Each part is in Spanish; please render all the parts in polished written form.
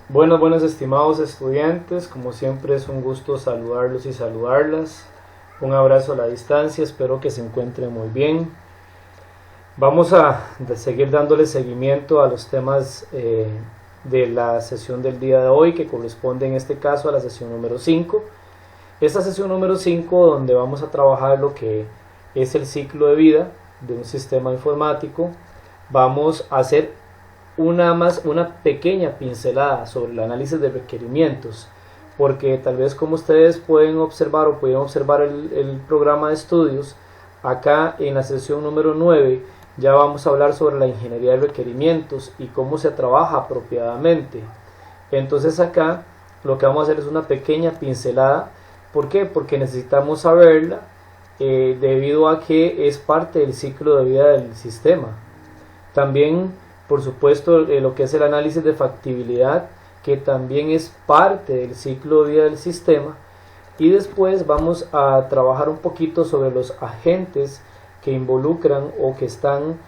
Buenos estimados estudiantes, como siempre es un gusto saludarlos y saludarlas. Un abrazo a la distancia, espero que se encuentren muy bien. Vamos a seguir dándole seguimiento a los temas de la sesión del día de hoy, que corresponde en este caso a la sesión número 5. Esta sesión número 5, donde vamos a trabajar lo que es el ciclo de vida de un sistema informático, vamos a hacer una pequeña pincelada sobre el análisis de requerimientos, porque tal vez como ustedes pueden observar o pueden observar el programa de estudios, acá en la sesión número 9 ya vamos a hablar sobre la ingeniería de requerimientos y cómo se trabaja apropiadamente. Entonces acá lo que vamos a hacer es una pequeña pincelada. ¿Por qué? Porque necesitamos saberla debido a que es parte del ciclo de vida del sistema. También, por supuesto, lo que es el análisis de factibilidad, que también es parte del ciclo de vida del sistema. Y después vamos a trabajar un poquito sobre los agentes que involucran o que están,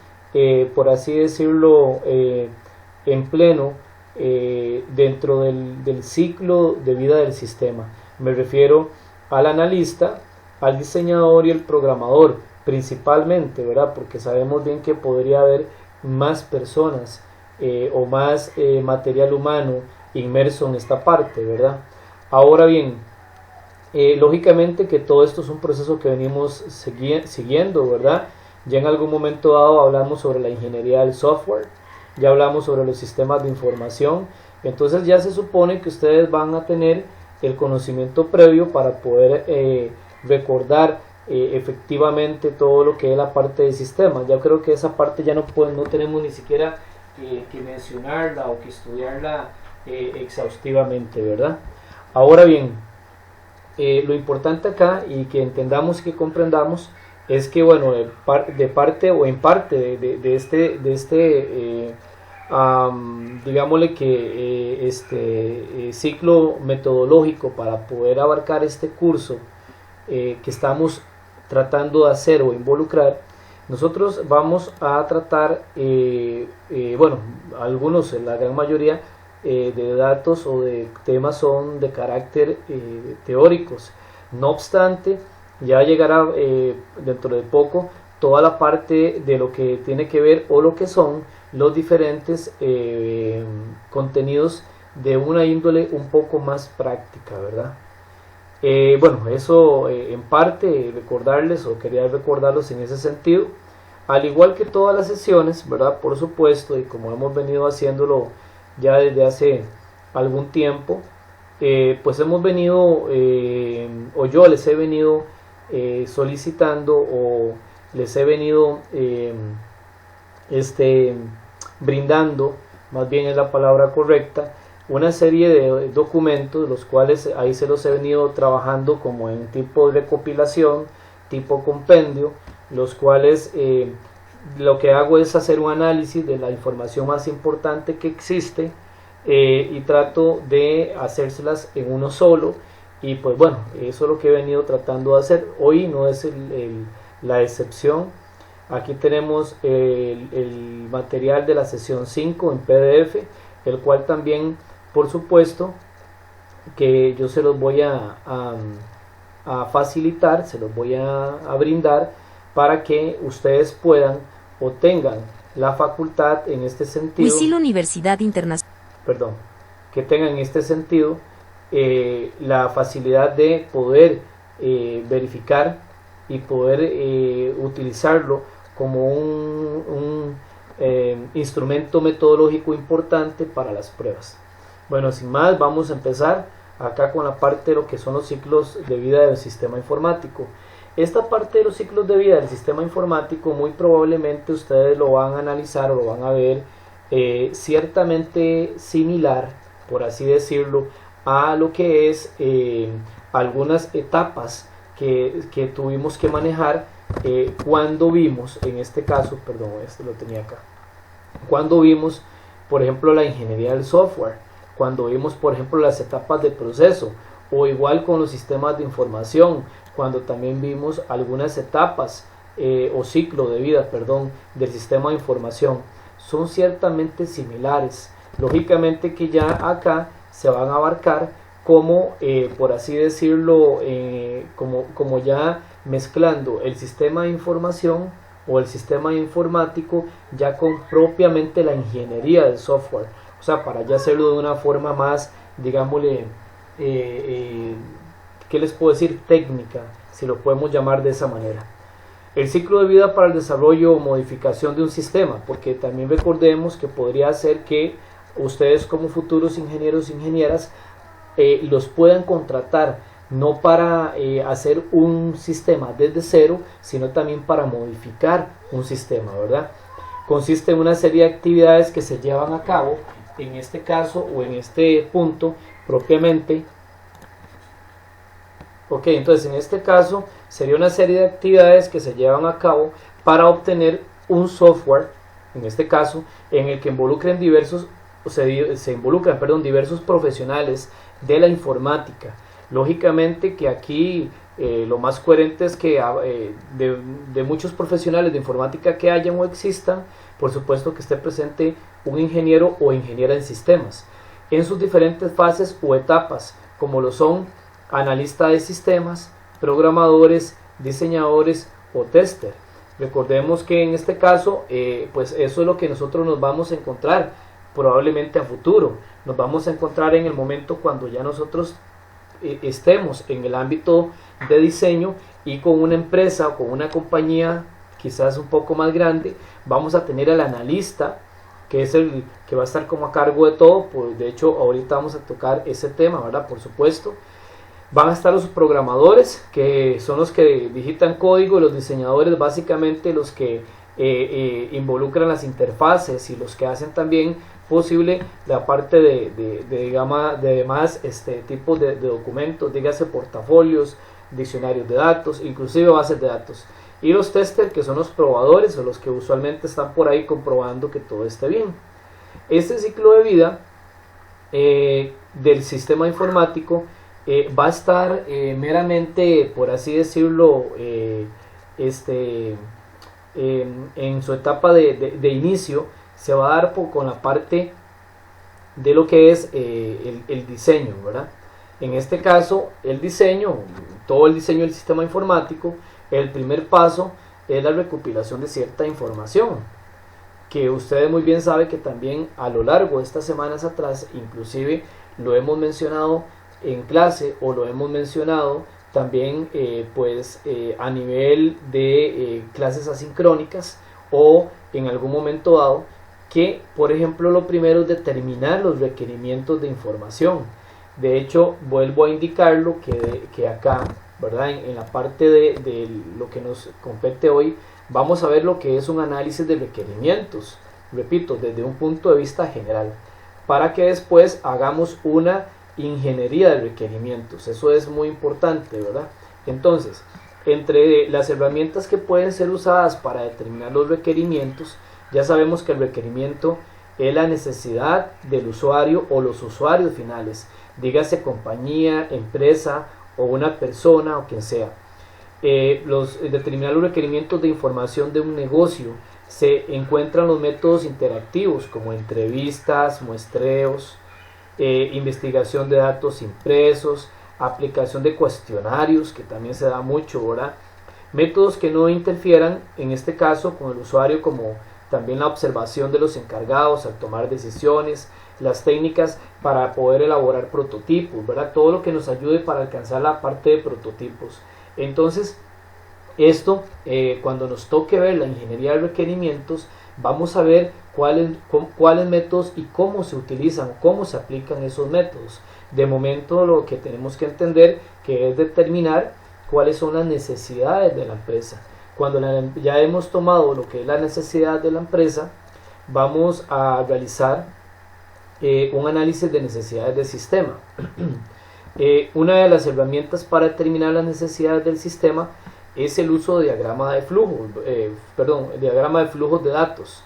por así decirlo, en pleno dentro del ciclo de vida del sistema. Me refiero al analista, al diseñador y al programador, principalmente, ¿verdad? Porque sabemos bien que podría haber más personas o más material humano inmerso en esta parte, ¿verdad? Ahora bien, lógicamente que todo esto es un proceso que venimos siguiendo, ¿verdad? Ya en algún momento dado hablamos sobre la ingeniería del software, ya hablamos sobre los sistemas de información, entonces ya se supone que ustedes van a tener el conocimiento previo para poder recordar efectivamente todo lo que es la parte del sistema. Ya creo que esa parte ya no tenemos ni siquiera que mencionarla o que estudiarla exhaustivamente, ¿verdad? Ahora bien, lo importante acá y que entendamos y que comprendamos es que, bueno, de parte o en parte de este digámosle que ciclo metodológico para poder abarcar este curso que estamos tratando de hacer o involucrar, nosotros vamos a tratar, bueno, algunos, la gran mayoría de datos o de temas son de carácter teóricos. No obstante, ya llegará dentro de poco toda la parte de lo que tiene que ver o lo que son los diferentes contenidos de una índole un poco más práctica, ¿verdad? Bueno, eso en parte recordarles o quería recordarlos en ese sentido, al igual que todas las sesiones, ¿verdad? Por supuesto, y como hemos venido haciéndolo ya desde hace algún tiempo, pues hemos venido o yo les he venido solicitando o les he venido brindando, más bien es la palabra correcta, una serie de documentos, los cuales ahí se los he venido trabajando como en tipo de recopilación, tipo compendio, los cuales lo que hago es hacer un análisis de la información más importante que existe y trato de hacérselas en uno solo. Y pues bueno, eso es lo que he venido tratando de hacer. Hoy no es la excepción. Aquí tenemos el material de la sesión 5 en PDF, el cual también, por supuesto, que yo se los voy a facilitar, se los voy a brindar para que ustedes puedan o tengan la facultad en este sentido. Wisil Universidad Internacional. Perdón, que tengan en este sentido la facilidad de poder verificar y poder utilizarlo como un instrumento metodológico importante para las pruebas. Bueno, sin más, vamos a empezar acá con la parte de lo que son los ciclos de vida del sistema informático. Esta parte de los ciclos de vida del sistema informático muy probablemente ustedes lo van a analizar o lo van a ver ciertamente similar, por así decirlo, a lo que es algunas etapas que tuvimos que manejar cuando vimos, en este caso, perdón, este lo tenía acá, cuando vimos, por ejemplo, la ingeniería del software, cuando vimos, por ejemplo, las etapas de proceso, o igual con los sistemas de información, cuando también vimos algunas etapas o ciclo de vida, perdón, del sistema de información. Son ciertamente similares, Lógicamente que ya acá se van a abarcar como, por así decirlo, como ya mezclando el sistema de información o el sistema informático ya con propiamente la ingeniería del software, o sea, para ya hacerlo de una forma más, digámosle, ¿qué les puedo decir? Técnica, si lo podemos llamar de esa manera. El ciclo de vida para el desarrollo o modificación de un sistema, porque también recordemos que podría ser que ustedes como futuros ingenieros e ingenieras los puedan contratar no para hacer un sistema desde cero, sino también para modificar un sistema, ¿verdad? Consiste en una serie de actividades que se llevan a cabo, en este caso o en este punto propiamente. Ok, entonces en este caso sería una serie de actividades que se llevan a cabo para obtener un software, en este caso, en el que involucren diversos profesionales de la informática. Lógicamente que aquí lo más coherente es que de muchos profesionales de informática que hayan o existan, por supuesto que esté presente un ingeniero o ingeniera en sistemas, en sus diferentes fases o etapas, como lo son analista de sistemas, programadores, diseñadores o tester. Recordemos que en este caso, pues eso es lo que nosotros nos vamos a encontrar probablemente a futuro. Nos vamos a encontrar en el momento cuando ya nosotros estemos en el ámbito de diseño y con una empresa o con una compañía quizás un poco más grande, vamos a tener al analista, que es el que va a estar como a cargo de todo. Pues de hecho ahorita vamos a tocar ese tema, ¿verdad? Por supuesto. Van a estar los programadores, que son los que digitan código, los diseñadores básicamente los que involucran las interfaces y los que hacen también posible la parte de demás tipos de documentos, dígase portafolios, diccionarios de datos, inclusive bases de datos. Y los testers, que son los probadores o los que usualmente están por ahí comprobando que todo esté bien. Este ciclo de vida del sistema informático va a estar meramente, por así decirlo, en su etapa de inicio. Se va a dar con la parte de lo que es el diseño, ¿verdad? En este caso, el diseño, todo el diseño del sistema informático, el primer paso es la recopilación de cierta información, que ustedes muy bien saben que también a lo largo de estas semanas atrás, inclusive lo hemos mencionado en clase o lo hemos mencionado también a nivel de clases asincrónicas o en algún momento dado, que por ejemplo lo primero es determinar los requerimientos de información. De hecho, vuelvo a indicarlo que acá, ¿verdad? En la parte de lo que nos compete hoy, vamos a ver lo que es un análisis de requerimientos, repito, desde un punto de vista general, para que después hagamos una ingeniería de requerimientos. Eso es muy importante, ¿verdad? Entonces, entre las herramientas que pueden ser usadas para determinar los requerimientos, ya sabemos que el requerimiento es la necesidad del usuario o los usuarios finales, dígase compañía, empresa o una persona o quien sea. Determinar los requerimientos de información de un negocio, se encuentran los métodos interactivos como entrevistas, muestreos, investigación de datos impresos, aplicación de cuestionarios, que también se da mucho, ¿verdad? Métodos que no interfieran, en este caso, con el usuario, como también la observación de los encargados al tomar decisiones, las técnicas para poder elaborar prototipos, ¿verdad? Todo lo que nos ayude para alcanzar la parte de prototipos. Entonces, esto, cuando nos toque ver la ingeniería de requerimientos, vamos a ver cuáles métodos y cómo se utilizan, cómo se aplican esos métodos. De momento lo que tenemos que entender que es determinar cuáles son las necesidades de la empresa. Cuando ya hemos tomado lo que es la necesidad de la empresa, vamos a realizar un análisis de necesidades del sistema. Una de las herramientas para determinar las necesidades del sistema es el uso de diagrama de flujos de datos.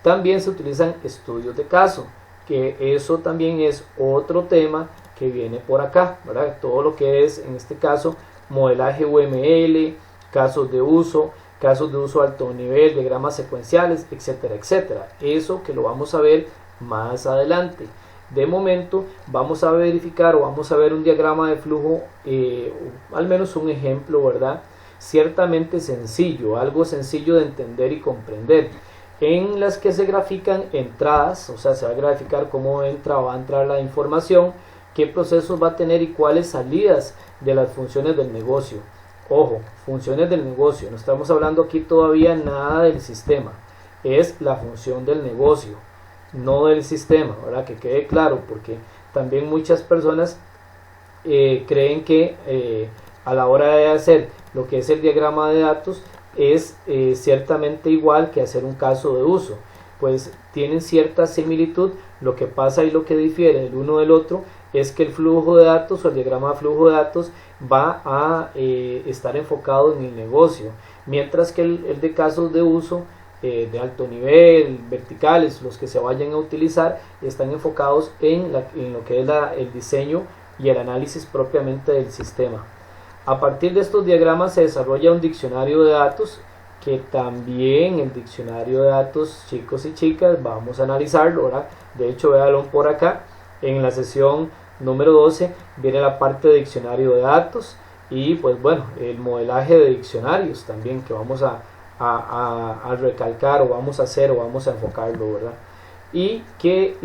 También se utilizan estudios de caso, que eso también es otro tema que viene por acá, ¿verdad? Todo lo que es, en este caso, modelaje UML, casos de uso a alto nivel, diagramas secuenciales, etcétera, etcétera. Eso que lo vamos a ver más adelante. De momento vamos a verificar o vamos a ver un diagrama de flujo, al menos un ejemplo, ¿verdad? Ciertamente sencillo, algo sencillo de entender y comprender, en las que se grafican entradas, o sea, se va a graficar cómo entra o va a entrar la información, qué procesos va a tener y cuáles salidas de las funciones del negocio. Ojo, funciones del negocio, no estamos hablando aquí todavía nada del sistema, es la función del negocio, no del sistema, ¿verdad? Que quede claro, porque también muchas personas creen que a la hora de hacer lo que es el diagrama de datos es ciertamente igual que hacer un caso de uso, pues tienen cierta similitud. Lo que pasa y lo que difiere el uno del otro es que el flujo de datos o el diagrama de flujo de datos va a estar enfocado en el negocio, mientras que el de casos de uso de alto nivel, verticales, los que se vayan a utilizar, están enfocados en lo que es el diseño y el análisis propiamente del sistema. A partir de estos diagramas se desarrolla un diccionario de datos, que también el diccionario de datos, chicos y chicas, vamos a analizarlo, ¿verdad? De hecho, véanlo por acá, en la sesión número 12 viene la parte de diccionario de datos y pues bueno, el modelaje de diccionarios también, que vamos a recalcar o vamos a hacer o vamos a enfocarlo, ¿verdad? Y que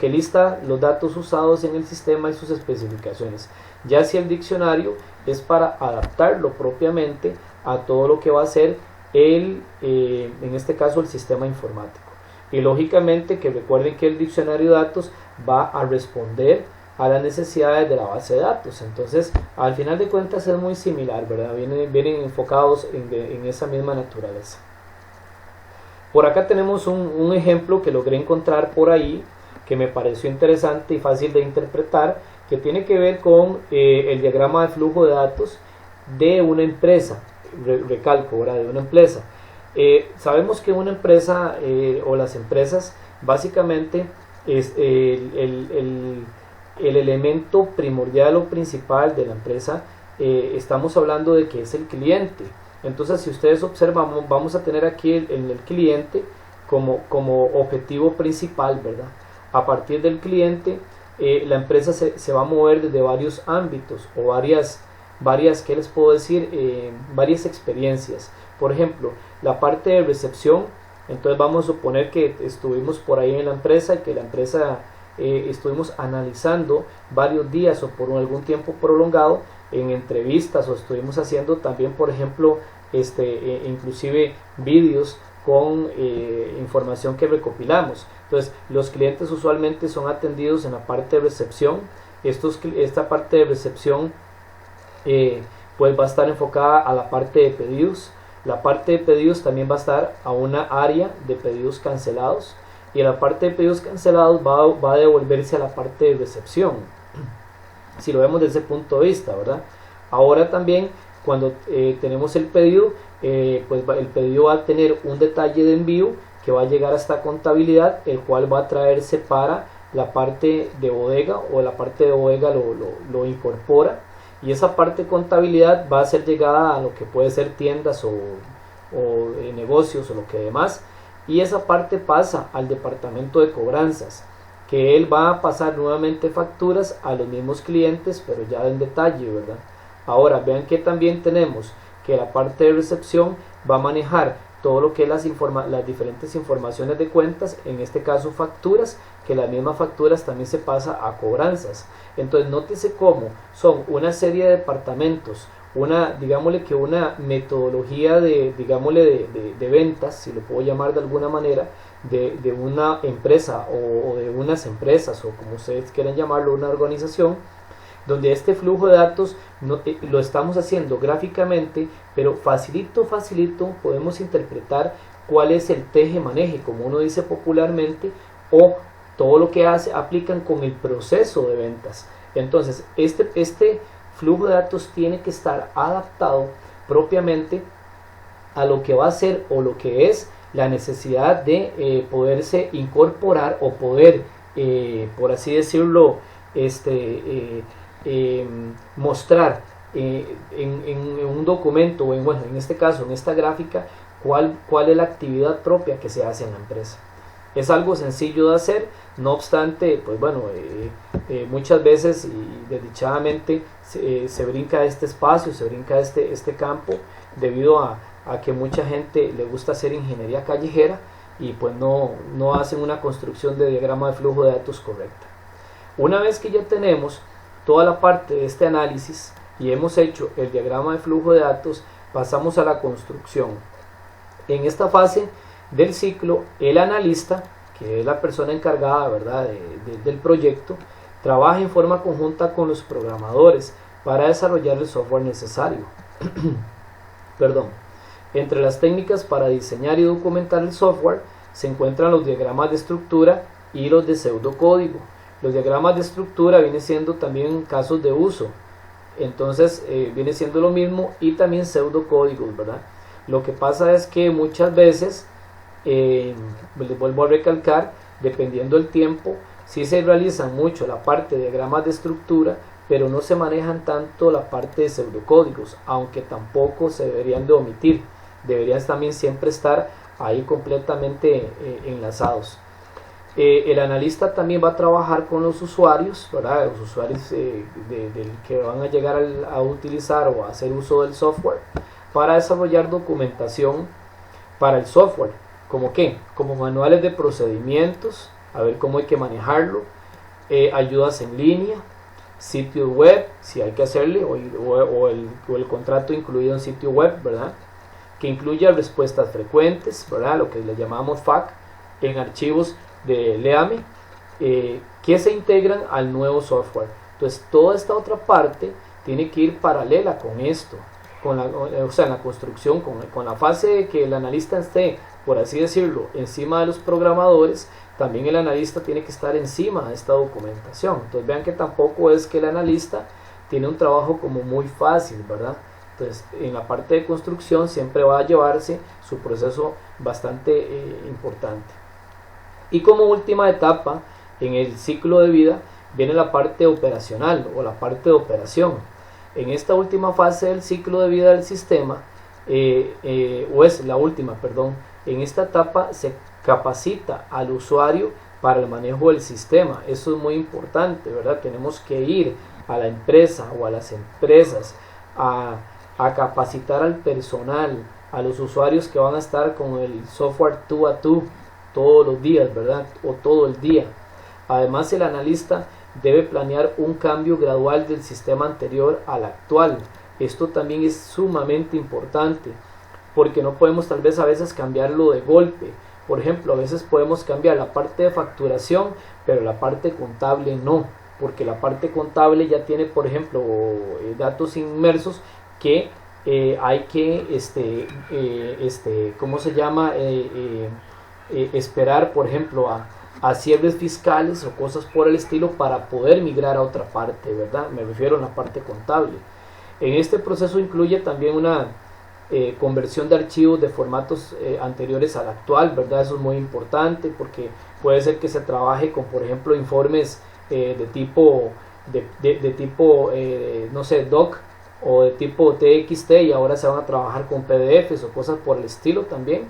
lista los datos usados en el sistema y sus especificaciones. Ya si el diccionario es para adaptarlo propiamente a todo lo que va a ser en este caso el sistema informático. Y lógicamente que recuerden que el diccionario de datos va a responder a las necesidades de la base de datos. Entonces, al final de cuentas es muy similar, ¿verdad? Vienen enfocados en esa misma naturaleza. Por acá tenemos un ejemplo que logré encontrar por ahí, que me pareció interesante y fácil de interpretar, que tiene que ver con el diagrama de flujo de datos de una empresa. Recalco, ¿verdad? De una empresa. Sabemos que una empresa o las empresas básicamente es el elemento primordial o principal de la empresa. Estamos hablando de que es el cliente. Entonces, si ustedes observan, vamos a tener aquí el cliente como objetivo principal, ¿verdad? A partir del cliente, la empresa se va a mover desde varios ámbitos o varias, ¿qué les puedo decir? Varias experiencias. Por ejemplo, la parte de recepción. Entonces vamos a suponer que estuvimos por ahí en la empresa y que la empresa estuvimos analizando varios días o por algún tiempo prolongado en entrevistas, o estuvimos haciendo también, por ejemplo, inclusive vídeos con información que recopilamos. Entonces los clientes usualmente son atendidos en la parte de recepción. Esta parte de recepción pues va a estar enfocada a la parte de pedidos. La parte de pedidos también va a estar a una área de pedidos cancelados, y la parte de pedidos cancelados va a devolverse a la parte de recepción, si lo vemos desde ese punto de vista, ¿verdad? Ahora también cuando tenemos el pedido, pues el pedido va a tener un detalle de envío que va a llegar hasta contabilidad, el cual va a traerse para la parte de bodega, o la parte de bodega lo incorpora, y esa parte de contabilidad va a ser llegada a lo que puede ser tiendas o negocios o lo que demás, y esa parte pasa al departamento de cobranzas, que él va a pasar nuevamente facturas a los mismos clientes, pero ya en detalle, ¿verdad? Ahora vean que también tenemos que la parte de recepción va a manejar todo lo que es las diferentes informaciones de cuentas, en este caso facturas, que las mismas facturas también se pasa a cobranzas. Entonces nótese cómo son una serie de departamentos, digámosle que una metodología de ventas, si lo puedo llamar de alguna manera, de una empresa o de unas empresas, o como ustedes quieran llamarlo, una organización, donde este flujo de datos lo estamos haciendo gráficamente, pero facilito podemos interpretar cuál es el teje-maneje, como uno dice popularmente, o todo lo que aplican con el proceso de ventas. Entonces este flujo de datos tiene que estar adaptado propiamente a lo que va a ser o lo que es la necesidad de poderse incorporar o poder, por así decirlo, mostrar en un documento, o en este caso en esta gráfica, cuál es la actividad propia que se hace en la empresa. Es algo sencillo de hacer, no obstante, pues bueno, muchas veces y desdichadamente se brinca este espacio, se brinca este campo debido a que mucha gente le gusta hacer ingeniería callejera y pues no hacen una construcción de diagrama de flujo de datos correcta. Una vez que ya tenemos toda la parte de este análisis y hemos hecho el diagrama de flujo de datos, pasamos a la construcción. En esta fase del ciclo, el analista, que es la persona encargada, ¿verdad?, del proyecto, trabaja en forma conjunta con los programadores para desarrollar el software necesario. Perdón. Entre las técnicas para diseñar y documentar el software se encuentran los diagramas de estructura y los de pseudocódigo. Los diagramas de estructura vienen siendo también casos de uso, entonces viene siendo lo mismo, y también pseudocódigos, ¿verdad? Lo que pasa es que muchas veces, les vuelvo a recalcar, dependiendo del tiempo, sí se realizan mucho la parte de diagramas de estructura, pero no se manejan tanto la parte de pseudocódigos, aunque tampoco se deberían de omitir, deberían también siempre estar ahí completamente enlazados. El analista también va a trabajar con los usuarios, ¿verdad? Los usuarios que van a llegar a utilizar o a hacer uso del software, para desarrollar documentación para el software. ¿Cómo qué? Como manuales de procedimientos, a ver cómo hay que manejarlo, ayudas en línea, sitio web, si hay que hacerle, o el contrato incluido en sitio web, ¿verdad? Que incluya respuestas frecuentes, ¿verdad? Lo que le llamamos FAQ, en archivos de LEAME, que se integran al nuevo software. Entonces toda esta otra parte tiene que ir paralela con esto, o sea, en la construcción, con la fase de que el analista esté, por así decirlo, encima de los programadores. También el analista tiene que estar encima de esta documentación. Entonces vean que tampoco es que el analista tiene un trabajo como muy fácil, ¿verdad? Entonces en la parte de construcción siempre va a llevarse su proceso bastante importante. Y como última etapa en el ciclo de vida viene la parte operacional o la parte de operación. En esta última fase del ciclo de vida del sistema, o es la última, perdón, en esta etapa se capacita al usuario para el manejo del sistema. Eso es muy importante, ¿verdad? Tenemos que ir a la empresa o a las empresas a capacitar al personal, a los usuarios que van a estar con el software tú a tú todos los días, ¿verdad? O todo el día. Además, el analista debe planear un cambio gradual del sistema anterior al actual. Esto también es sumamente importante, porque no podemos tal vez a veces cambiarlo de golpe. Por ejemplo, a veces podemos cambiar la parte de facturación, pero la parte contable no, porque la parte contable ya tiene, por ejemplo, datos inmersos que hay que, ¿cómo se llama? Esperar, por ejemplo, a cierres fiscales o cosas por el estilo para poder migrar a otra parte, ¿verdad? Me refiero a la parte contable. En este proceso incluye también una conversión de archivos de formatos anteriores al actual, ¿verdad? Eso es muy importante porque puede ser que se trabaje con, por ejemplo, informes de tipo, no sé, doc o de tipo TXT, y ahora se van a trabajar con PDFs o cosas por el estilo también.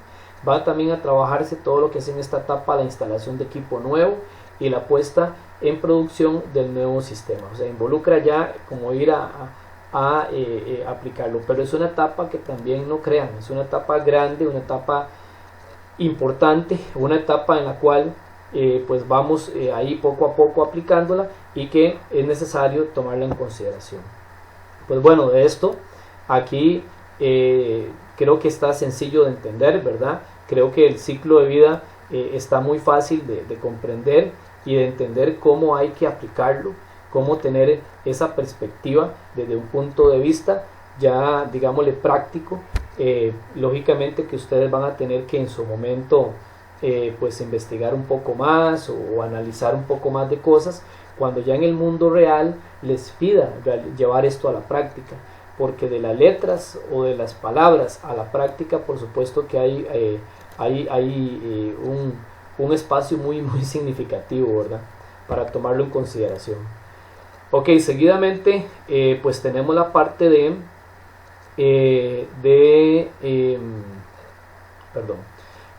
Va también a trabajarse todo lo que es en esta etapa la instalación de equipo nuevo y la puesta en producción del nuevo sistema. O sea, involucra ya como ir a aplicarlo, pero es una etapa que también, no crean, es una etapa grande, una etapa importante, una etapa en la cual pues vamos ahí poco a poco aplicándola y que es necesario tomarla en consideración. Pues bueno, de esto aquí creo que está sencillo de entender, ¿verdad? Creo que el ciclo de vida está muy fácil de comprender y de entender cómo hay que aplicarlo, cómo tener esa perspectiva desde un punto de vista ya, digámosle, práctico. Lógicamente que ustedes van a tener que en su momento pues investigar un poco más o analizar un poco más de cosas cuando ya en el mundo real les pida llevar esto a la práctica, porque de las letras o de las palabras a la práctica, por supuesto que hay un espacio muy significativo, ¿verdad?, para tomarlo en consideración. Ok, seguidamente pues tenemos la parte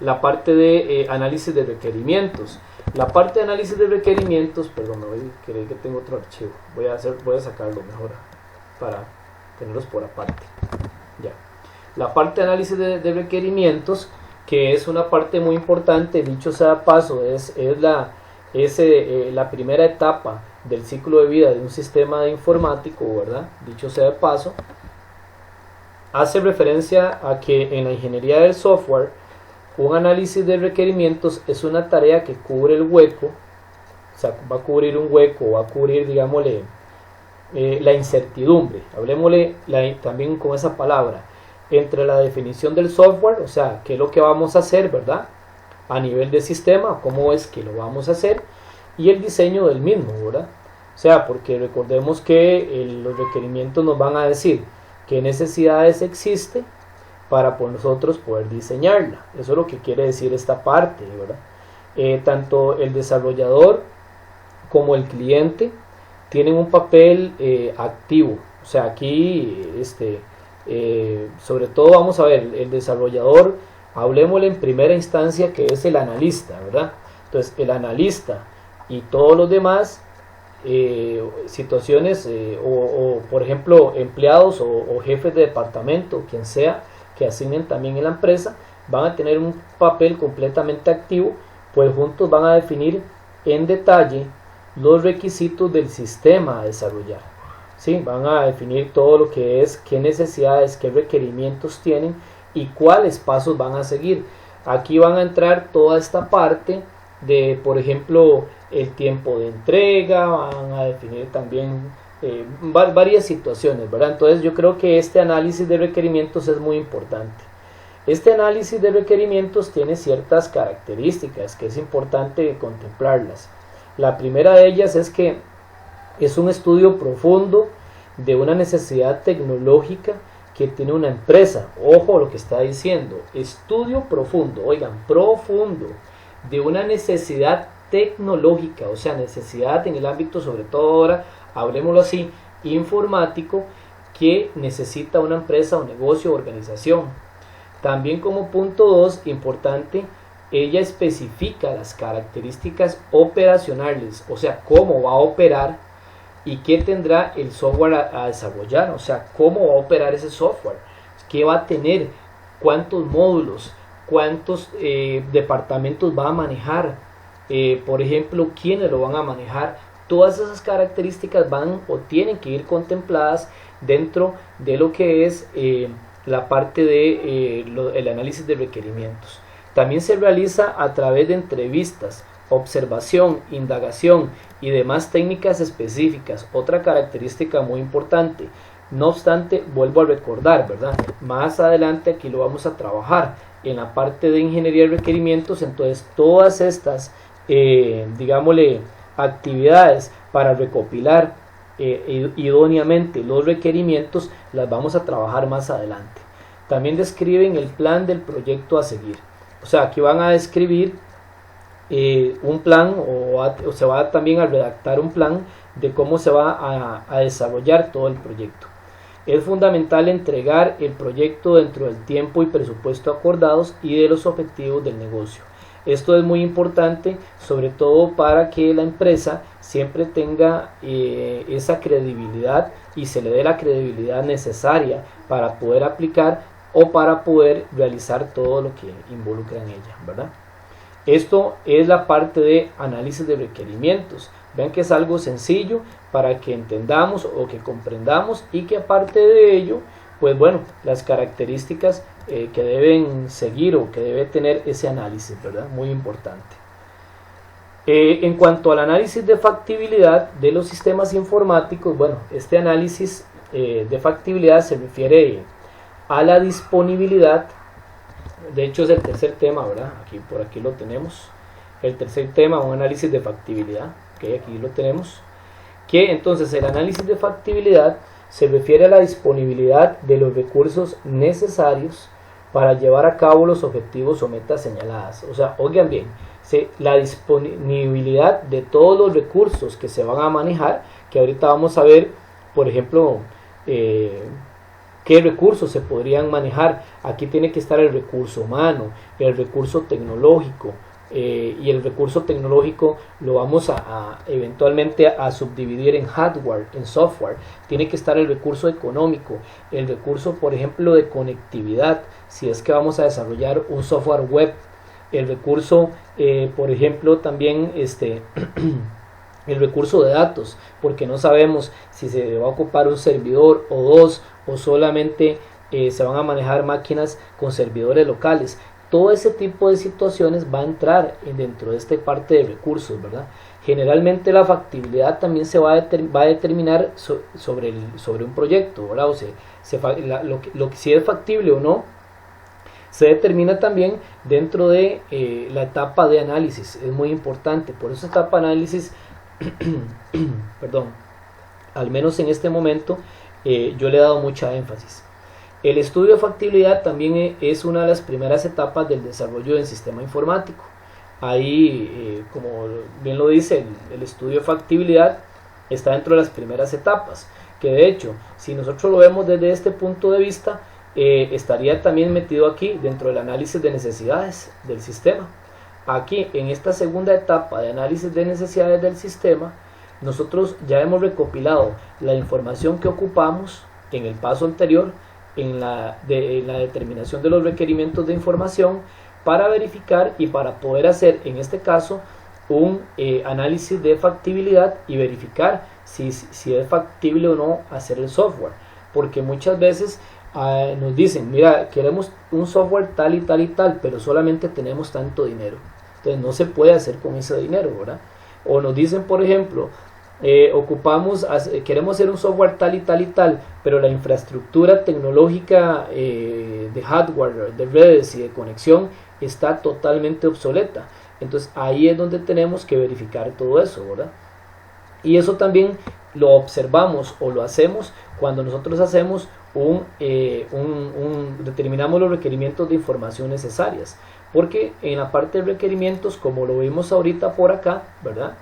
la parte de análisis de requerimientos. La parte de análisis de requerimientos, perdón, creí que tengo otro archivo, voy a sacarlo mejor para tenerlos por aparte. Ya. La parte de análisis de requerimientos, que es una parte muy importante, dicho sea de paso, es la primera etapa del ciclo de vida de un sistema de informático, ¿verdad? Dicho sea de paso, hace referencia a que en la ingeniería del software, un análisis de requerimientos es una tarea que cubre el hueco, o sea, va a cubrir un hueco, va a cubrir, digámosle, la incertidumbre, hablemosle también con esa palabra, entre la definición del software, o sea, qué es lo que vamos a hacer, ¿verdad? A nivel de sistema, cómo es que lo vamos a hacer, y el diseño del mismo, ¿verdad? O sea, porque recordemos que los requerimientos nos van a decir qué necesidades existe para nosotros poder diseñarla. Eso es lo que quiere decir esta parte, ¿verdad? Tanto el desarrollador como el cliente tienen un papel activo. O sea, aquí, sobre todo vamos a ver, el desarrollador, hablemosle en primera instancia que es el analista, ¿verdad? Entonces, el analista y todos los demás situaciones o por ejemplo empleados o jefes de departamento, quien sea que asignen también en la empresa, van a tener un papel completamente activo, pues juntos van a definir en detalle los requisitos del sistema a desarrollar. ¿Sí? Van a definir todo lo que es, qué necesidades, qué requerimientos tienen y cuáles pasos van a seguir. Aquí van a entrar toda esta parte de, por ejemplo, el tiempo de entrega, van a definir también varias situaciones, ¿verdad? Entonces yo creo que este análisis de requerimientos es muy importante. Este análisis de requerimientos tiene ciertas características que es importante contemplarlas. La primera de ellas es que es un estudio profundo de una necesidad tecnológica que tiene una empresa. Ojo lo que está diciendo, estudio profundo, oigan, profundo, de una necesidad tecnológica, o sea, necesidad en el ámbito, sobre todo ahora, hablemoslo así, informático, que necesita una empresa o negocio o organización. También como punto 2, importante, ella especifica las características operacionales, o sea, cómo va a operar y qué tendrá el software a desarrollar, o sea, cómo va a operar ese software, qué va a tener, cuántos módulos, cuántos departamentos va a manejar, por ejemplo, quiénes lo van a manejar. Todas esas características van o tienen que ir contempladas dentro de lo que es la parte de el análisis de requerimientos. También se realiza a través de entrevistas, observación, indagación y demás técnicas específicas. Otra característica muy importante. No obstante, vuelvo a recordar, ¿verdad? Más adelante aquí lo vamos a trabajar en la parte de ingeniería de requerimientos. Entonces todas estas, digámosle, actividades para recopilar idóneamente los requerimientos las vamos a trabajar más adelante. También describen el plan del proyecto a seguir. O sea, aquí van a describir un plan o se va también a redactar un plan de cómo se va a desarrollar todo el proyecto. Es fundamental entregar el proyecto dentro del tiempo y presupuesto acordados y de los objetivos del negocio. Esto es muy importante, sobre todo para que la empresa siempre tenga esa credibilidad y se le dé la credibilidad necesaria para poder aplicar o para poder realizar todo lo que involucra en ella, ¿verdad? Esto es la parte de análisis de requerimientos. Vean que es algo sencillo para que entendamos o que comprendamos y que aparte de ello, pues bueno, las características que deben seguir o que debe tener ese análisis, ¿verdad? Muy importante. En cuanto al análisis de factibilidad de los sistemas informáticos, bueno, este análisis de factibilidad se refiere a la disponibilidad. De hecho es el tercer tema, ¿verdad? Por aquí lo tenemos. El tercer tema, un análisis de factibilidad. Okay, aquí lo tenemos. Que entonces el análisis de factibilidad se refiere a la disponibilidad de los recursos necesarios para llevar a cabo los objetivos o metas señaladas. O sea, oigan bien, la disponibilidad de todos los recursos que se van a manejar, que ahorita vamos a ver, por ejemplo, ¿Qué recursos se podrían manejar? Aquí tiene que estar el recurso humano, el recurso tecnológico, y el recurso tecnológico lo vamos eventualmente a subdividir en hardware, en software. Tiene que estar el recurso económico, el recurso, por ejemplo, de conectividad, si es que vamos a desarrollar un software web, el recurso, por ejemplo, también el recurso de datos, porque no sabemos si se va a ocupar un servidor o dos, o solamente se van a manejar máquinas con servidores locales. Todo ese tipo de situaciones va a entrar dentro de esta parte de recursos, ¿verdad? Generalmente la factibilidad también se va a determinar sobre un proyecto, ¿verdad? O sea, lo que si es factible o no se determina también dentro de la etapa de análisis. Es muy importante, por eso etapa de análisis perdón, al menos en este momento yo le he dado mucha énfasis. El estudio de factibilidad también es una de las primeras etapas del desarrollo del sistema informático. Ahí, como bien lo dice, el estudio de factibilidad está dentro de las primeras etapas, que de hecho, si nosotros lo vemos desde este punto de vista, estaría también metido aquí dentro del análisis de necesidades del sistema. Aquí, en esta segunda etapa de análisis de necesidades del sistema, nosotros ya hemos recopilado la información que ocupamos en el paso anterior, en la determinación de los requerimientos de información, para verificar y para poder hacer, en este caso, un análisis de factibilidad y verificar si es factible o no hacer el software. Porque muchas veces nos dicen, mira, queremos un software tal y tal y tal, pero solamente tenemos tanto dinero. Entonces no se puede hacer con ese dinero, ¿verdad? O nos dicen, por ejemplo, queremos hacer un software tal y tal y tal, pero la infraestructura tecnológica de hardware, de redes y de conexión está totalmente obsoleta. Entonces ahí es donde tenemos que verificar todo eso, ¿verdad? Y eso también lo observamos o lo hacemos cuando nosotros hacemos determinamos los requerimientos de información necesarias, porque en la parte de requerimientos, como lo vimos ahorita por acá, ¿verdad?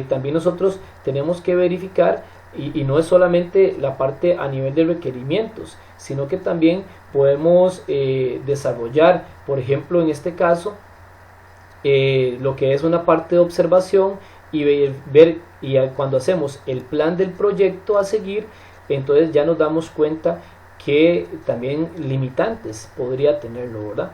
También nosotros tenemos que verificar, y no es solamente la parte a nivel de requerimientos, sino que también podemos desarrollar, por ejemplo, en este caso, lo que es una parte de observación y ver, y cuando hacemos el plan del proyecto a seguir, entonces ya nos damos cuenta que también limitantes podría tenerlo, ¿verdad?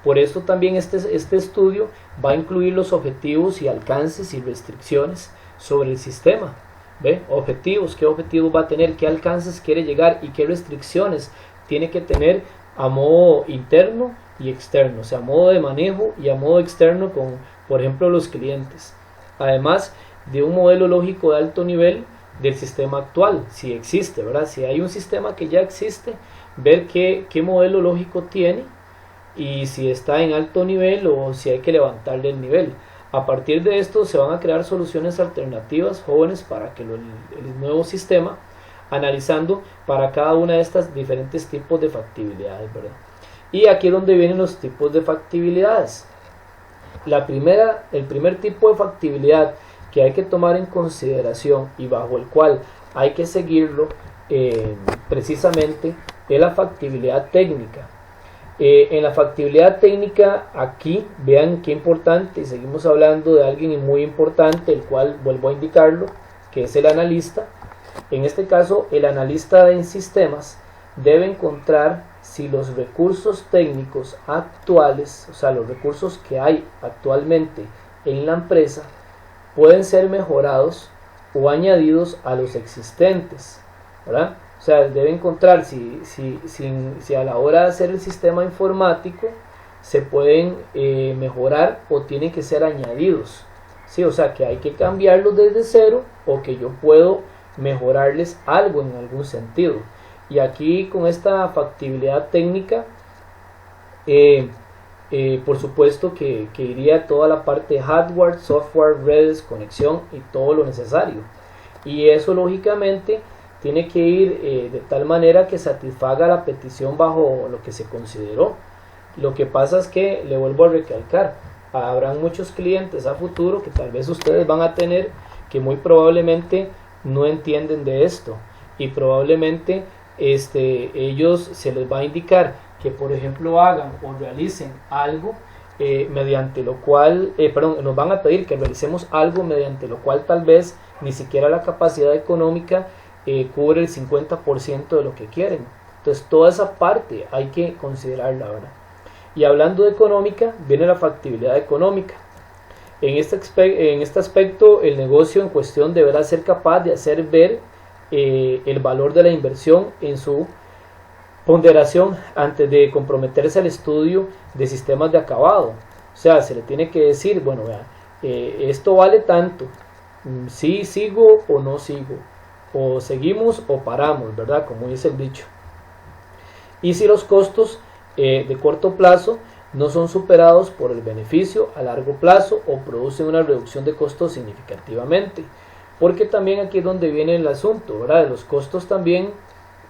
Por eso también este estudio va a incluir los objetivos y alcances y restricciones sobre el sistema. ¿Ve? Objetivos, qué objetivos va a tener, qué alcances quiere llegar y qué restricciones tiene que tener a modo interno y externo, o sea, a modo de manejo y a modo externo con, por ejemplo, los clientes. Además de un modelo lógico de alto nivel del sistema actual, si existe, ¿verdad? Si hay un sistema que ya existe, ver qué modelo lógico tiene y si está en alto nivel o si hay que levantarle el nivel. A partir de esto se van a crear soluciones alternativas jóvenes para que el nuevo sistema, analizando para cada una de estas diferentes tipos de factibilidades, ¿verdad? Y aquí es donde vienen los tipos de factibilidades. El primer tipo de factibilidad que hay que tomar en consideración y bajo el cual hay que seguirlo precisamente es la factibilidad técnica. En la factibilidad técnica, aquí vean qué importante, y seguimos hablando de alguien muy importante, el cual vuelvo a indicarlo, que es el analista. En este caso, el analista en sistemas debe encontrar si los recursos técnicos actuales, o sea, los recursos que hay actualmente en la empresa, pueden ser mejorados o añadidos a los existentes, ¿verdad? O sea, debe encontrar si a la hora de hacer el sistema informático se pueden mejorar o tienen que ser añadidos, ¿sí? O sea, que hay que cambiarlos desde cero o que yo puedo mejorarles algo en algún sentido. Y aquí con esta factibilidad técnica, por supuesto que iría toda la parte de hardware, software, redes, conexión y todo lo necesario. Y eso lógicamente tiene que ir de tal manera que satisfaga la petición bajo lo que se consideró. Lo que pasa es que, le vuelvo a recalcar, habrán muchos clientes a futuro que tal vez ustedes van a tener que muy probablemente no entienden de esto y probablemente ellos se les va a indicar que, por ejemplo, hagan o realicen algo mediante lo cual, nos van a pedir que realicemos algo mediante lo cual tal vez ni siquiera la capacidad económica cubre el 50% de lo que quieren. Entonces toda esa parte hay que considerarla, ¿verdad? Y hablando de económica, viene la factibilidad económica. En este aspecto, el negocio en cuestión deberá ser capaz de hacer ver el valor de la inversión en su ponderación antes de comprometerse al estudio de sistemas de acabado. O sea, se le tiene que decir, bueno, vea, esto vale tanto, si sigo o no sigo, o seguimos o paramos, ¿verdad? Como dice el dicho. Y si los costos de corto plazo no son superados por el beneficio a largo plazo o producen una reducción de costos significativamente. Porque también aquí es donde viene el asunto, ¿verdad? De los costos también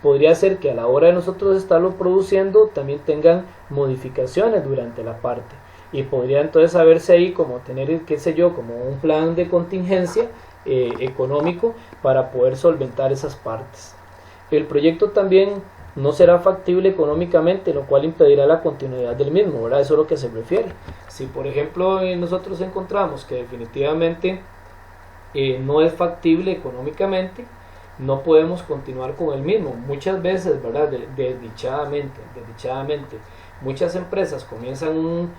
podría ser que a la hora de nosotros estarlo produciendo también tengan modificaciones durante la parte. Y podría entonces saberse ahí como tener, qué sé yo, como un plan de contingencia económico para poder solventar esas partes. El proyecto también no será factible económicamente, lo cual impedirá la continuidad del mismo, ¿verdad? Eso es lo que se refiere. Si por ejemplo nosotros encontramos que definitivamente no es factible económicamente, no podemos continuar con el mismo. Muchas veces, ¿verdad? Desdichadamente, muchas empresas comienzan un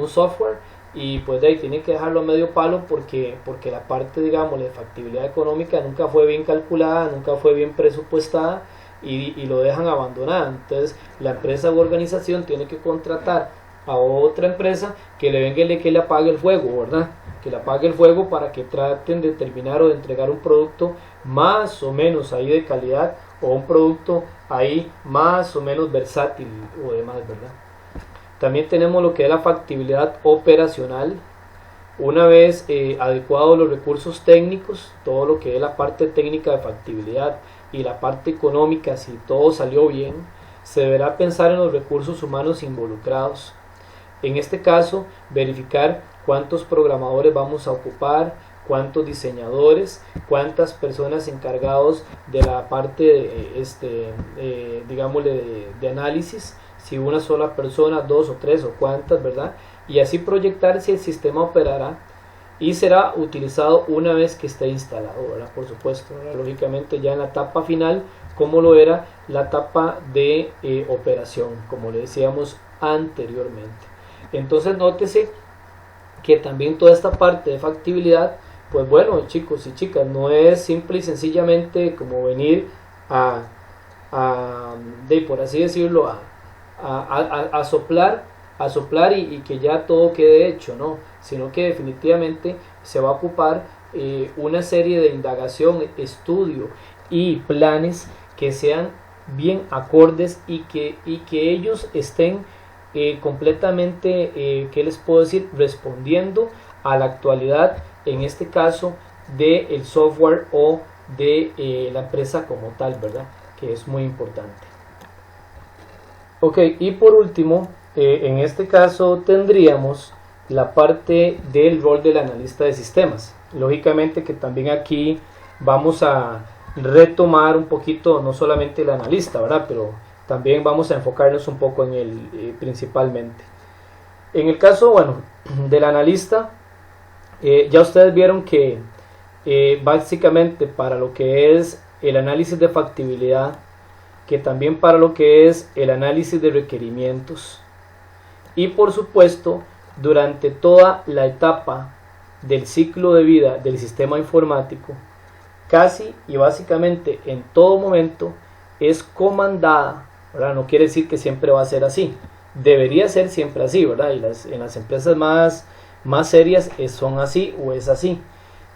software y pues de ahí tienen que dejarlo a medio palo porque la parte, digamos, de factibilidad económica nunca fue bien calculada, nunca fue bien presupuestada y lo dejan abandonado. Entonces la empresa u organización tiene que contratar a otra empresa que le venga y que le apague el fuego, ¿verdad? Que le apague el fuego para que traten de terminar o de entregar un producto más o menos ahí de calidad o un producto ahí más o menos versátil o demás, ¿verdad? También tenemos lo que es la factibilidad operacional. Una vez adecuados los recursos técnicos, todo lo que es la parte técnica de factibilidad y la parte económica, si todo salió bien, se deberá pensar en los recursos humanos involucrados. En este caso, verificar cuántos programadores vamos a ocupar, cuántos diseñadores, cuántas personas encargados de la parte digámosle de análisis, si una sola persona, dos o tres o cuántas, ¿verdad? Y así proyectar si el sistema operará y será utilizado una vez que esté instalado, ¿verdad? Por supuesto, ¿verdad? Lógicamente ya en la etapa final, como lo era la etapa de operación, como le decíamos anteriormente. Entonces nótese que también toda esta parte de factibilidad, pues bueno, chicos y chicas, no es simple y sencillamente como venir por así decirlo, a soplar y que ya todo quede hecho, ¿no? Sino que definitivamente se va a ocupar una serie de indagación, estudio y planes que sean bien acordes y que ellos estén completamente, ¿qué les puedo decir?, respondiendo a la actualidad, en este caso del software o de la empresa como tal, ¿verdad? Que es muy importante. Ok, y por último, en este caso tendríamos la parte del rol del analista de sistemas. Lógicamente que también aquí vamos a retomar un poquito, no solamente el analista, ¿verdad? Pero también vamos a enfocarnos un poco en él principalmente. En el caso, bueno, del analista, ya ustedes vieron que básicamente para lo que es el análisis de factibilidad, que también para lo que es el análisis de requerimientos y por supuesto durante toda la etapa del ciclo de vida del sistema informático, casi y básicamente en todo momento es comandada, ¿verdad? No quiere decir que siempre va a ser así, debería ser siempre así, ¿verdad? Y en las empresas más serias son así o es así,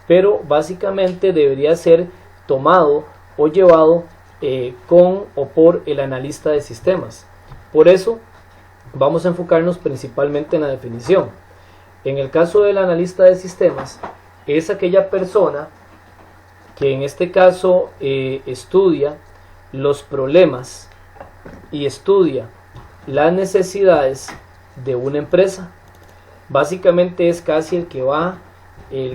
pero básicamente debería ser tomado o llevado con o por el analista de sistemas. Por eso vamos a enfocarnos principalmente en la definición. En el caso del analista de sistemas, es aquella persona que en este caso estudia los problemas y estudia las necesidades de una empresa. Básicamente es casi el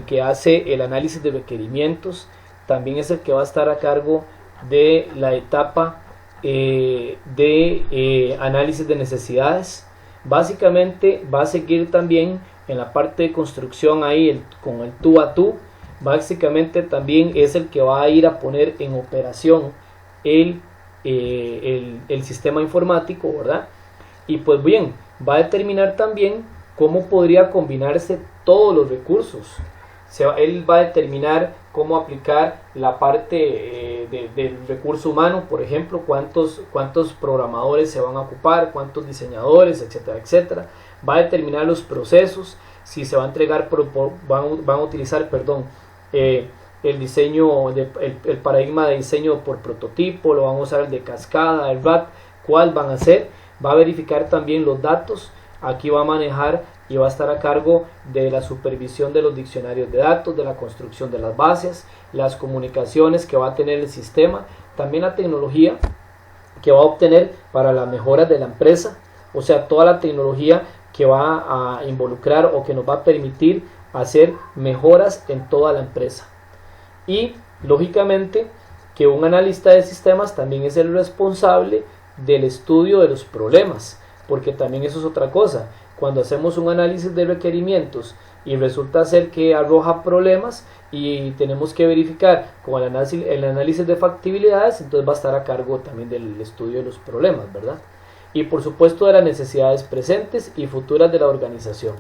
que hace el análisis de requerimientos, también es el que va a estar a cargo de la etapa de análisis de necesidades. Básicamente va a seguir también en la parte de construcción ahí con el tú a tú. Básicamente también es el que va a ir a poner en operación el sistema informático, ¿verdad? Y pues bien, va a determinar también cómo podría combinarse todos los recursos. Él va a determinar cómo aplicar la parte del recurso humano, por ejemplo, cuántos programadores se van a ocupar, cuántos diseñadores, etcétera, etcétera. Va a determinar los procesos, si se va a entregar, van a utilizar, el diseño, el paradigma de diseño por prototipo, lo van a usar el de cascada, el RAD, cuál van a ser. Va a verificar también los datos. Aquí va a manejar y va a estar a cargo de la supervisión de los diccionarios de datos, de la construcción de las bases, las comunicaciones que va a tener el sistema, también la tecnología que va a obtener para la mejora de la empresa, o sea, toda la tecnología que va a involucrar o que nos va a permitir hacer mejoras en toda la empresa. Y lógicamente que un analista de sistemas también es el responsable del estudio de los problemas, porque también eso es otra cosa. Cuando hacemos un análisis de requerimientos y resulta ser que arroja problemas y tenemos que verificar con el análisis de factibilidades, entonces va a estar a cargo también del estudio de los problemas, ¿verdad? Y por supuesto de las necesidades presentes y futuras de la organización.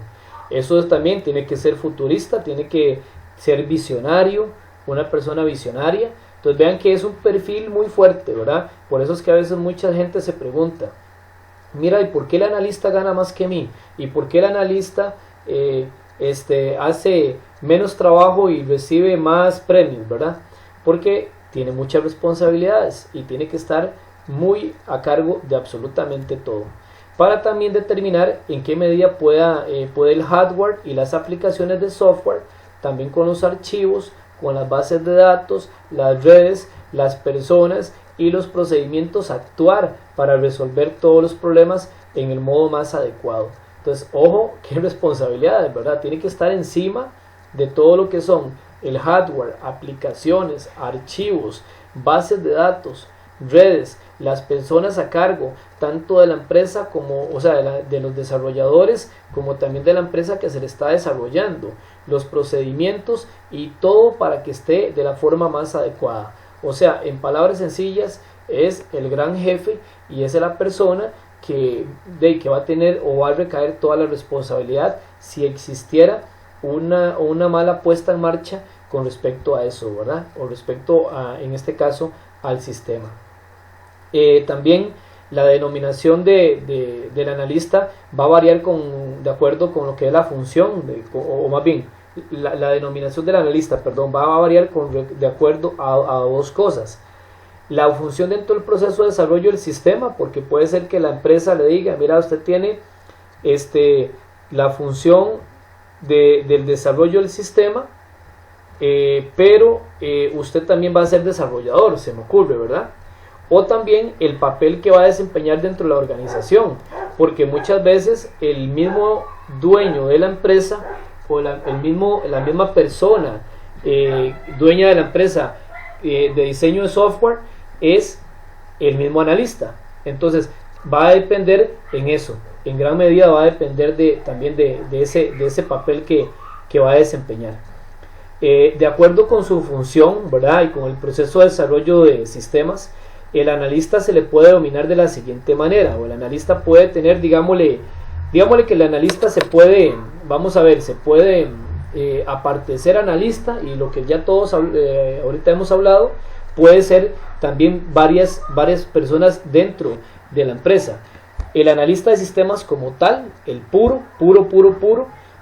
Eso también tiene que ser futurista, tiene que ser visionario, una persona visionaria. Entonces vean que es un perfil muy fuerte, ¿verdad? Por eso es que a veces mucha gente se pregunta, mira, ¿y por qué el analista gana más que mí? ¿Y por qué el analista hace menos trabajo y recibe más premios, ¿verdad? Porque tiene muchas responsabilidades y tiene que estar muy a cargo de absolutamente todo. Para también determinar en qué medida puede el hardware y las aplicaciones de software, también con los archivos, con las bases de datos, las redes, las personas y los procedimientos actuar para resolver todos los problemas en el modo más adecuado. Entonces, ojo, qué responsabilidades, ¿verdad? Tiene que estar encima de todo lo que son el hardware, aplicaciones, archivos, bases de datos, redes, las personas a cargo, tanto de la empresa como, o sea, de los desarrolladores, como también de la empresa que se le está desarrollando, los procedimientos y todo para que esté de la forma más adecuada. O sea, en palabras sencillas, es el gran jefe y es la persona que va a tener o va a recaer toda la responsabilidad si existiera una mala puesta en marcha con respecto a eso, ¿verdad? O respecto a, en este caso, al sistema. También la denominación del analista va a variar de acuerdo con lo que es la función, o más bien, la denominación del analista, va a variar de acuerdo a dos cosas. La función dentro del proceso de desarrollo del sistema, porque puede ser que la empresa le diga, mira, usted tiene la función del desarrollo del sistema, pero usted también va a ser desarrollador, se me ocurre, ¿verdad? O también el papel que va a desempeñar dentro de la organización, porque muchas veces el mismo dueño de la empresa o la misma persona dueña de la empresa de diseño de software es el mismo analista. Entonces va a depender en eso, en gran medida va a depender también de ese papel que va a desempeñar. De acuerdo con su función, ¿verdad? Y con el proceso de desarrollo de sistemas, el analista se le puede denominar de la siguiente manera, o el analista puede tener, digámosle que el analista se puede, aparte de ser analista, y lo que ya todos ahorita hemos hablado, puede ser también varias personas dentro de la empresa. El analista de sistemas como tal, el puro,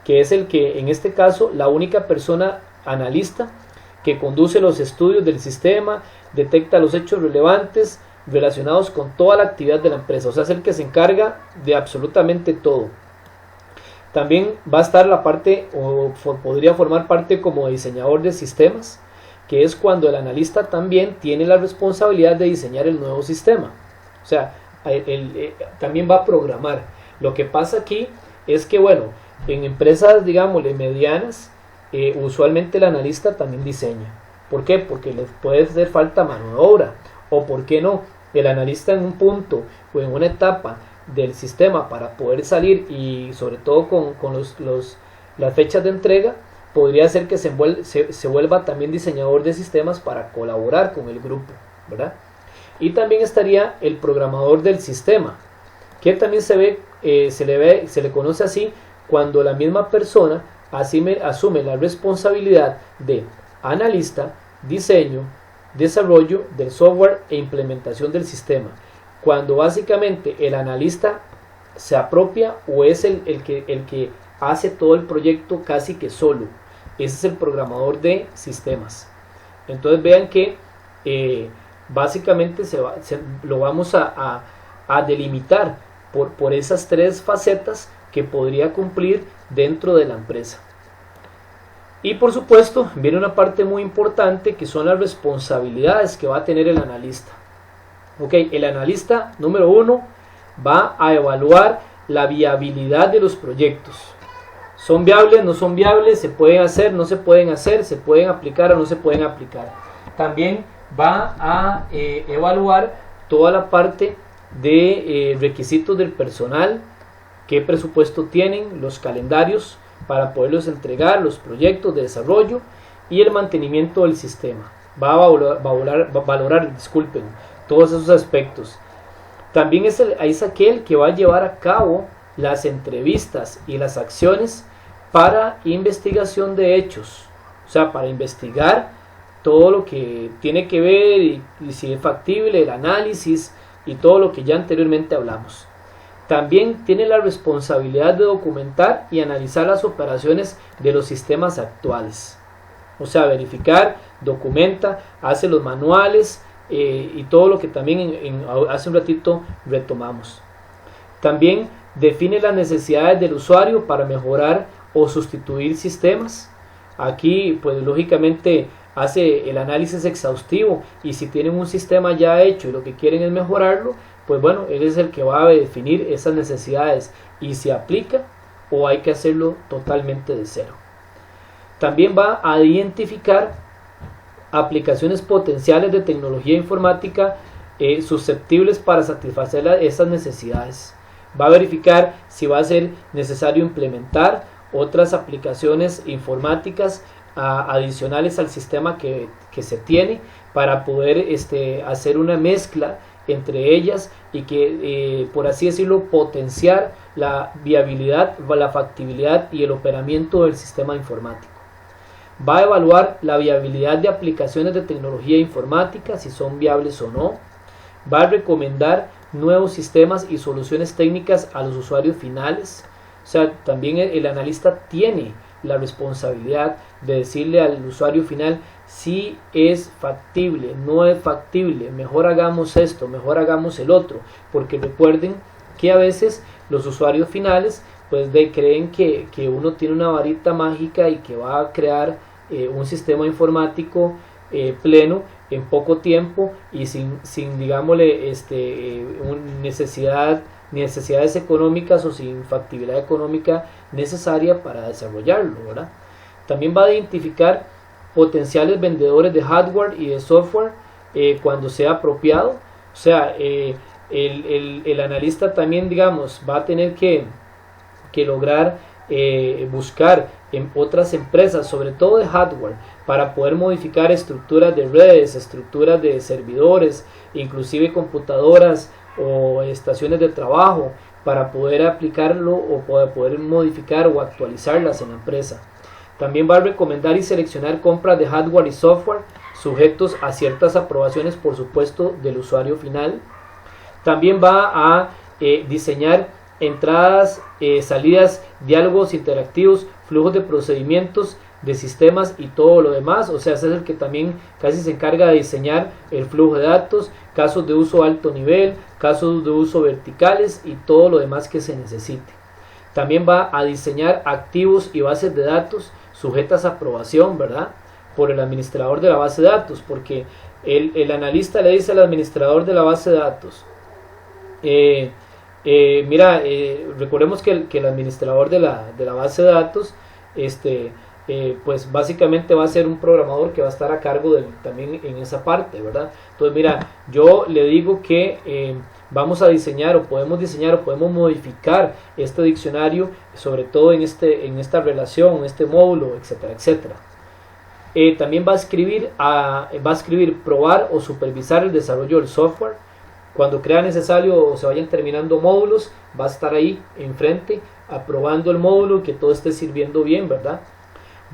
que es el que, en este caso, la única persona analista que conduce los estudios del sistema, detecta los hechos relevantes relacionados con toda la actividad de la empresa, o sea, es el que se encarga de absolutamente todo. También va a estar la parte, o podría formar parte como diseñador de sistemas, que es cuando el analista también tiene la responsabilidad de diseñar el nuevo sistema, o sea, también va a programar. Lo que pasa aquí es que, bueno, en empresas, digámosle, medianas, usualmente el analista también diseña. ¿Por qué? Porque les puede hacer falta mano de obra. O ¿por qué no? el analista en un punto o en una etapa del sistema para poder salir, y sobre todo con las fechas de entrega, podría ser que se vuelva también diseñador de sistemas para colaborar con el grupo, ¿verdad? Y también estaría el programador del sistema, que también se le conoce así cuando la misma persona asume la responsabilidad de analista, diseño, desarrollo del software e implementación del sistema. Cuando básicamente el analista se apropia o es el que hace todo el proyecto casi que solo. Ese es el programador de sistemas. Entonces vean que básicamente lo vamos a delimitar por esas tres facetas que podría cumplir dentro de la empresa. Y por supuesto viene una parte muy importante, que son las responsabilidades que va a tener el analista. El analista número 1 va a evaluar la viabilidad de los proyectos. ¿Son viables? ¿No son viables? ¿Se pueden hacer? ¿No se pueden hacer? ¿Se pueden aplicar o no se pueden aplicar? También va a evaluar toda la parte de requisitos del personal, qué presupuesto tienen, los calendarios para poderlos entregar, los proyectos de desarrollo y el mantenimiento del sistema. Va a valorar todos esos aspectos. También es aquel que va a llevar a cabo las entrevistas y las acciones para investigación de hechos, o sea, para investigar todo lo que tiene que ver y si es factible, el análisis y todo lo que ya anteriormente hablamos. También tiene la responsabilidad de documentar y analizar las operaciones de los sistemas actuales, o sea, verificar, documenta, hace los manuales y todo lo que también hace un ratito retomamos. También define las necesidades del usuario para mejorar o sustituir sistemas. Aquí pues lógicamente hace el análisis exhaustivo, y si tienen un sistema ya hecho y lo que quieren es mejorarlo, pues bueno, él es el que va a definir esas necesidades y si aplica o hay que hacerlo totalmente de cero. También va a identificar aplicaciones potenciales de tecnología informática susceptibles para satisfacer esas necesidades. Va a verificar si va a ser necesario implementar otras aplicaciones informáticas adicionales al sistema que se tiene, para poder hacer una mezcla entre ellas y que, por así decirlo, potenciar la viabilidad, la factibilidad y el operamiento del sistema informático. Va a evaluar la viabilidad de aplicaciones de tecnología informática, si son viables o no. Va a recomendar nuevos sistemas y soluciones técnicas a los usuarios finales. O sea, también el analista tiene la responsabilidad de decirle al usuario final si es factible, no es factible, mejor hagamos esto, mejor hagamos el otro, porque recuerden que a veces los usuarios finales pues creen que uno tiene una varita mágica y que va a crear un sistema informático pleno en poco tiempo y sin digámosle necesidades económicas o sin factibilidad económica necesaria para desarrollarlo, ¿verdad? También va a identificar potenciales vendedores de hardware y de software cuando sea apropiado. O sea, el analista también, digamos, va a tener que lograr buscar en otras empresas, sobre todo de hardware, para poder modificar estructuras de redes, estructuras de servidores, inclusive computadoras o estaciones de trabajo, para poder aplicarlo o poder modificar o actualizarlas en la empresa. También va a recomendar y seleccionar compras de hardware y software sujetos a ciertas aprobaciones, por supuesto, del usuario final. También va a diseñar entradas, salidas, diálogos interactivos, flujos de procedimientos, de sistemas y todo lo demás. O sea, es el que también casi se encarga de diseñar el flujo de datos, casos de uso alto nivel, casos de uso verticales y todo lo demás que se necesite. También va a diseñar activos y bases de datos sujetas a aprobación, ¿verdad?, por el administrador de la base de datos, porque el analista le dice al administrador de la base de datos, recordemos que el administrador de la base de datos pues básicamente va a ser un programador que va a estar a cargo también en esa parte, ¿verdad? Entonces mira, yo le digo que vamos a diseñar o podemos modificar este diccionario, sobre todo en esta relación, en este módulo, etcétera, etcétera. También va a escribir probar o supervisar el desarrollo del software. Cuando crea necesario o se vayan terminando módulos, va a estar ahí enfrente aprobando el módulo y que todo esté sirviendo bien, ¿verdad?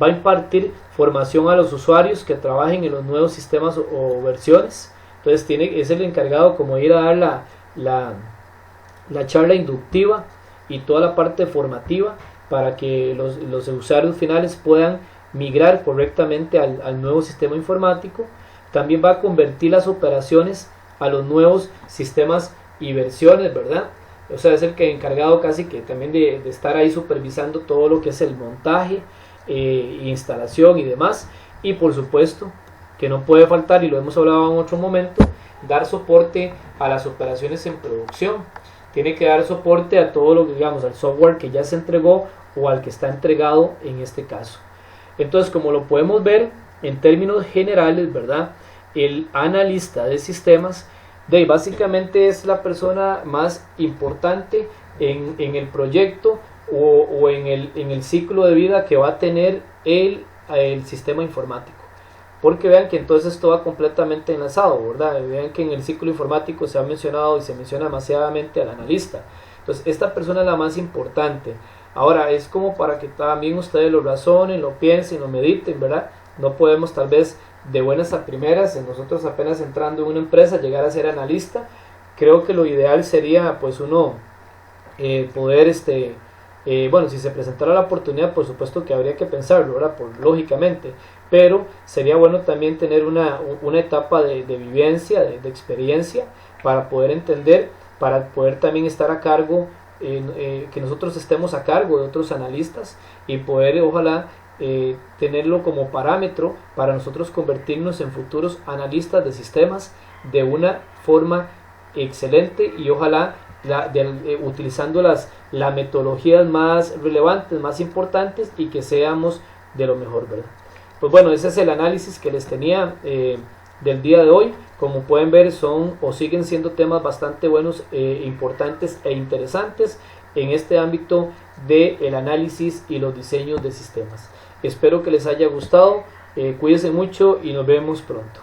Va a impartir formación a los usuarios que trabajen en los nuevos sistemas o versiones. Entonces es el encargado como ir a dar la charla inductiva y toda la parte formativa para que los usuarios finales puedan migrar correctamente al nuevo sistema informático. También va a convertir las operaciones a los nuevos sistemas y versiones, ¿verdad? O sea, es el que encargado casi que también de estar ahí supervisando todo lo que es el montaje, instalación y demás. Y por supuesto que no puede faltar, y lo hemos hablado en otro momento, dar soporte a las operaciones en producción. Tiene que dar soporte a todo lo que, digamos, al software que ya se entregó o al que está entregado en este caso. Entonces, como lo podemos ver en términos generales, ¿verdad? El analista de sistemas básicamente es la persona más importante en el proyecto o en el ciclo de vida que va a tener el sistema informático. Porque vean que entonces esto va completamente enlazado, ¿verdad? Vean que en el ciclo informático se ha mencionado y se menciona demasiadamente al analista. Entonces esta persona es la más importante. Ahora es como para que también ustedes lo razonen, lo piensen, lo mediten, ¿verdad? No podemos tal vez de buenas a primeras, nosotros apenas entrando en una empresa, llegar a ser analista. Creo que lo ideal sería pues uno poder bueno, si se presentara la oportunidad, por supuesto que habría que pensarlo, ¿verdad? Lógicamente, pero sería bueno también tener una etapa de vivencia, de experiencia, para poder entender, para poder también estar a cargo, que nosotros estemos a cargo de otros analistas y poder, ojalá, tenerlo como parámetro para nosotros convertirnos en futuros analistas de sistemas de una forma excelente y ojalá utilizando las metodologías más relevantes, más importantes y que seamos de lo mejor, ¿verdad? Pues bueno, ese es el análisis que les tenía del día de hoy. Como pueden ver, siguen siendo temas bastante buenos, importantes e interesantes en este ámbito del análisis y los diseños de sistemas. Espero que les haya gustado, cuídense mucho y nos vemos pronto.